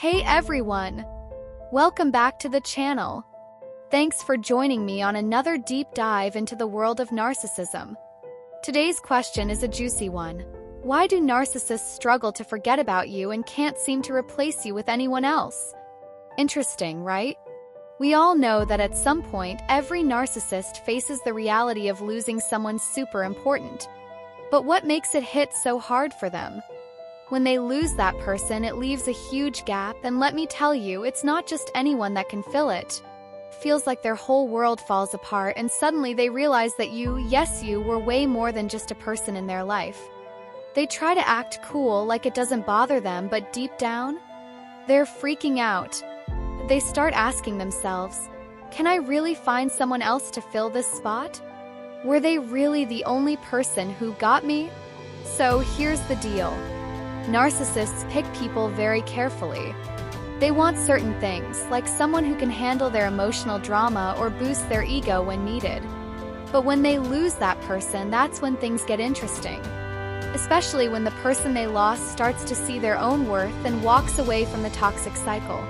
Hey everyone! Welcome back to the channel. Thanks for joining me on another deep dive into the world of narcissism. Today's question is a juicy one. Why do narcissists struggle to forget about you and can't seem to replace you with anyone else? Interesting, right? We all know that at some point, every narcissist faces the reality of losing someone super important. But what makes it hit so hard for them? When they lose that person, it leaves a huge gap, and let me tell you, it's not just anyone that can fill it. Feels like their whole world falls apart, and suddenly they realize that you were way more than just a person in their life. They try to act cool, like it doesn't bother them, but deep down, they're freaking out. They start asking themselves, can I really find someone else to fill this spot? Were they really the only person who got me? So here's the deal. Narcissists pick people very carefully. They want certain things, like someone who can handle their emotional drama or boost their ego when needed. But when they lose that person, that's when things get interesting. Especially when the person they lost starts to see their own worth and walks away from the toxic cycle.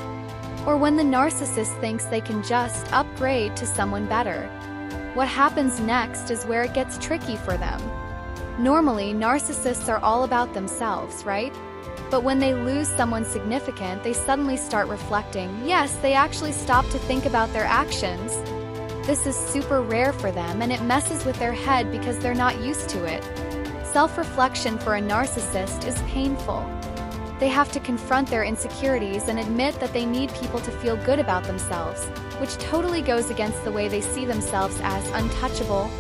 Or when the narcissist thinks they can just upgrade to someone better. What happens next is where it gets tricky for them. Normally, narcissists are all about themselves, right? But when they lose someone significant, they suddenly start reflecting. Yes, they actually stop to think about their actions. This is super rare for them, and it messes with their head because they're not used to it. Self-reflection for a narcissist is painful. They have to confront their insecurities and admit that they need people to feel good about themselves, which totally goes against the way they see themselves as untouchable.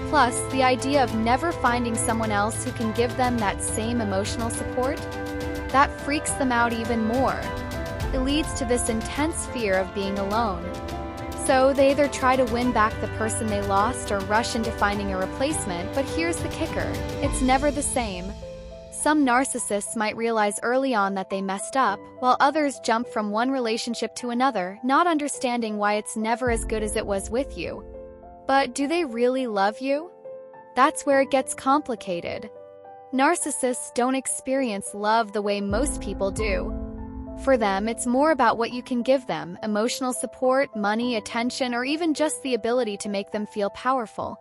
Plus, the idea of never finding someone else who can give them that same emotional support, that freaks them out even more. It leads to this intense fear of being alone. So they either try to win back the person they lost or rush into finding a replacement, but here's the kicker, it's never the same. Some narcissists might realize early on that they messed up, while others jump from one relationship to another, not understanding why it's never as good as it was with you. But do they really love you? That's where it gets complicated. Narcissists don't experience love the way most people do. For them, it's more about what you can give them, emotional support, money, attention, or even just the ability to make them feel powerful.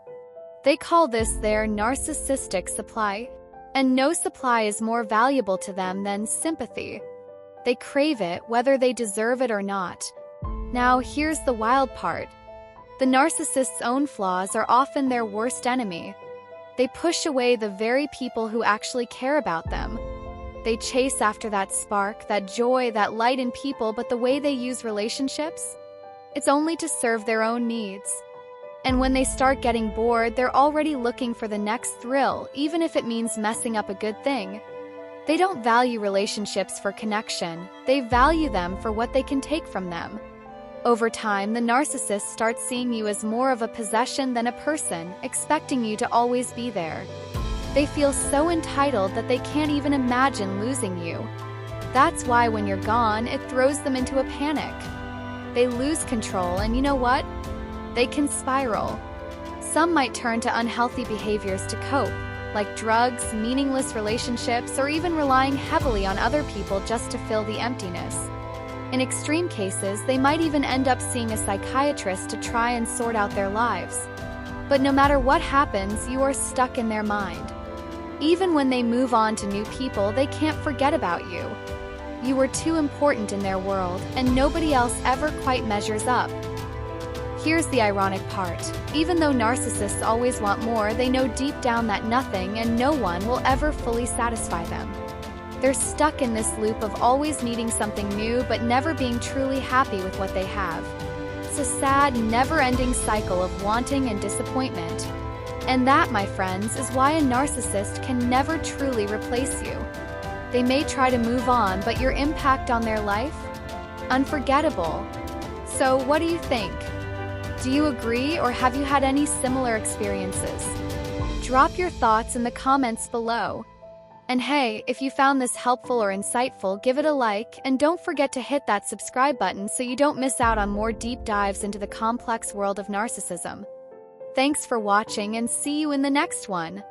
They call this their narcissistic supply. And no supply is more valuable to them than sympathy. They crave it, whether they deserve it or not. Now, here's the wild part. The narcissist's own flaws are often their worst enemy. They push away the very people who actually care about them. They chase after that spark, that joy, that light in people, but the way they use relationships, it's only to serve their own needs. And when they start getting bored, they're already looking for the next thrill, even if it means messing up a good thing. They don't value relationships for connection, they value them for what they can take from them. Over time, the narcissist starts seeing you as more of a possession than a person, expecting you to always be there. They feel so entitled that they can't even imagine losing you. That's why when you're gone, it throws them into a panic. They lose control, and you know what? They can spiral. Some might turn to unhealthy behaviors to cope, like drugs, meaningless relationships, or even relying heavily on other people just to fill the emptiness. In extreme cases, they might even end up seeing a psychiatrist to try and sort out their lives. But no matter what happens, you are stuck in their mind. Even when they move on to new people, they can't forget about you. You were too important in their world, and nobody else ever quite measures up. Here's the ironic part. Even though narcissists always want more, they know deep down that nothing and no one will ever fully satisfy them. They're stuck in this loop of always needing something new but never being truly happy with what they have. It's a sad, never-ending cycle of wanting and disappointment. And that, my friends, is why a narcissist can never truly replace you. They may try to move on, but your impact on their life? Unforgettable. So what do you think? Do you agree, or have you had any similar experiences? Drop your thoughts in the comments below. And hey, if you found this helpful or insightful, give it a like, and don't forget to hit that subscribe button so you don't miss out on more deep dives into the complex world of narcissism. Thanks for watching, and see you in the next one.